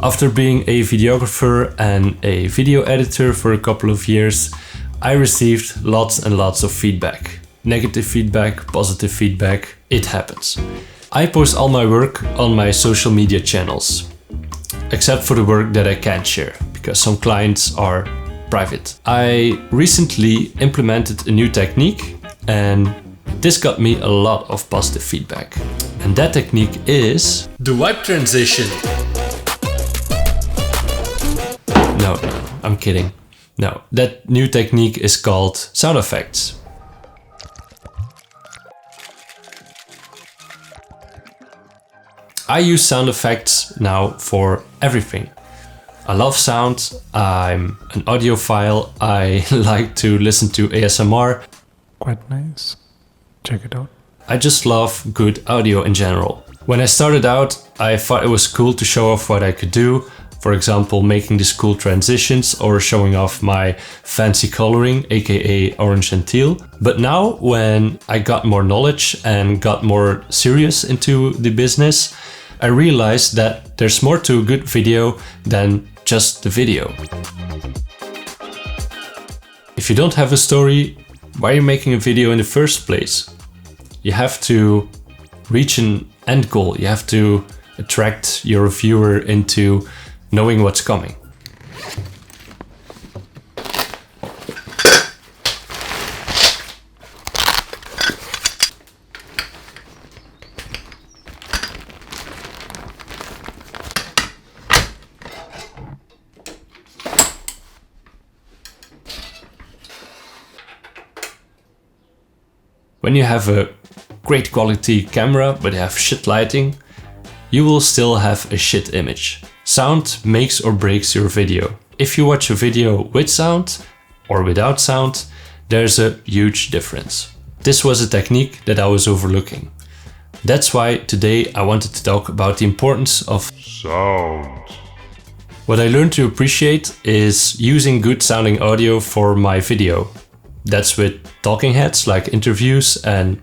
After being a videographer and a video editor for a couple of years, I received lots and lots of feedback. Negative feedback, positive feedback, it happens. I post all my work on my social media channels, except for the work that I can't share, because some clients are private. I recently implemented a new technique, and this got me a lot of positive feedback. And that technique is the wipe transition. No, I'm kidding. No, that new technique is called sound effects. I use sound effects now for everything. I love sound, I'm an audiophile, I like to listen to ASMR. Quite nice. Check it out. I just love good audio in general. When I started out, I thought it was cool to show off what I could do. For example, making these cool transitions or showing off my fancy coloring, aka orange and teal. But now, when I got more knowledge and got more serious into the business, I realized that there's more to a good video than just the video. If you don't have a story, why are you making a video in the first place? You have to reach an end goal. You have to attract your viewer into knowing what's coming. When you have a great quality camera but have shit lighting, you will still have a shit image. Sound makes or breaks your video. If you watch a video with sound or without sound, there's a huge difference. This was a technique that I was overlooking. That's why today I wanted to talk about the importance of sound. What I learned to appreciate is using good sounding audio for my video. That's with talking heads like interviews and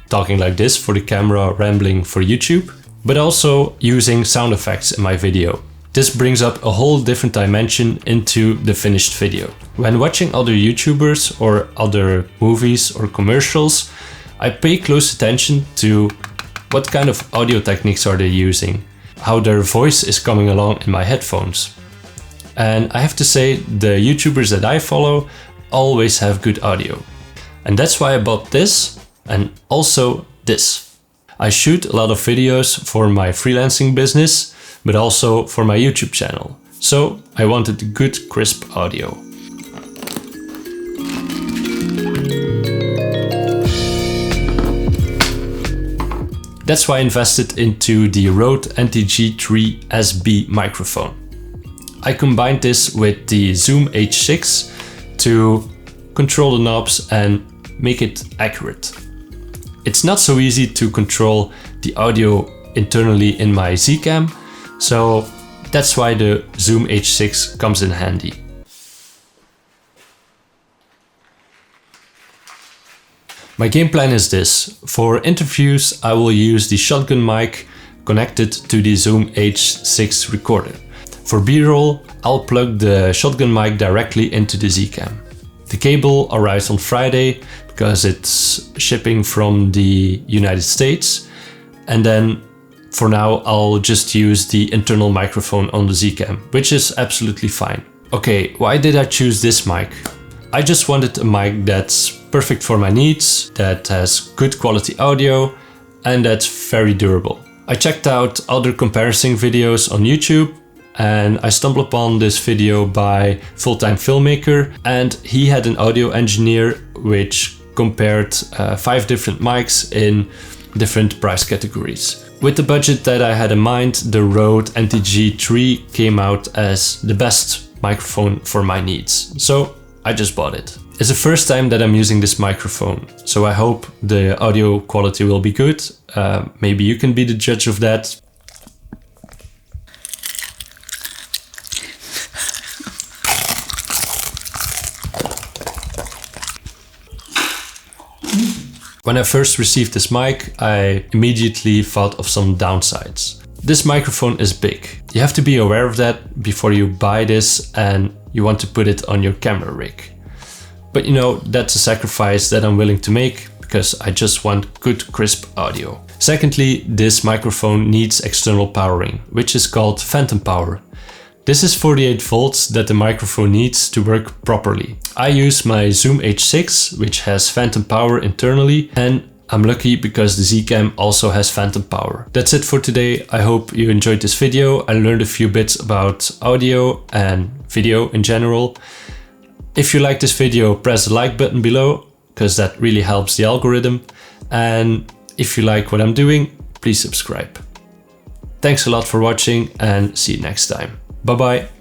talking like this for the camera, rambling for YouTube, but also using sound effects in my video. This brings up a whole different dimension into the finished video. When watching other YouTubers or other movies or commercials, I pay close attention to what kind of audio techniques are they using, how their voice is coming along in my headphones. And I have to say, the YouTubers that I follow always have good audio. And that's why I bought this and also this. I shoot a lot of videos for my freelancing business, but also for my YouTube channel. So I wanted good crisp audio. That's why I invested into the Rode NTG3 SB microphone. I combined this with the Zoom H6 to control the knobs and make it accurate. It's not so easy to control the audio internally in my Zcam, so that's why the Zoom H6 comes in handy. My game plan is this. For interviews, I will use the shotgun mic connected to the Zoom H6 recorder. For B-roll, I'll plug the shotgun mic directly into the Zcam. The cable arrives on Friday because it's shipping from the United States. And then for now, I'll just use the internal microphone on the Zcam, which is absolutely fine. Okay, why did I choose this mic? I just wanted a mic that's perfect for my needs, that has good quality audio, and that's very durable. I checked out other comparison videos on YouTube, and I stumbled upon this video by Full-Time Filmmaker, and he had an audio engineer which compared 5 different mics in different price categories. With the budget that I had in mind, the Rode NTG3 came out as the best microphone for my needs, so I just bought it. It's the first time that I'm using this microphone, so I hope the audio quality will be good. Maybe you can be the judge of that. When I first received this mic, I immediately thought of some downsides. This microphone is big. You have to be aware of that before you buy this and you want to put it on your camera rig. But you know, that's a sacrifice that I'm willing to make because I just want good crisp audio. Secondly, this microphone needs external powering, which is called phantom power. This is 48 volts that the microphone needs to work properly. I use my Zoom H6, which has phantom power internally, and I'm lucky because the Z-Cam also has phantom power. That's it for today. I hope you enjoyed this video. I learned a few bits about audio and video in general. If you like this video, press the like button below, because that really helps the algorithm. And if you like what I'm doing, please subscribe. Thanks a lot for watching and see you next time. Bye bye.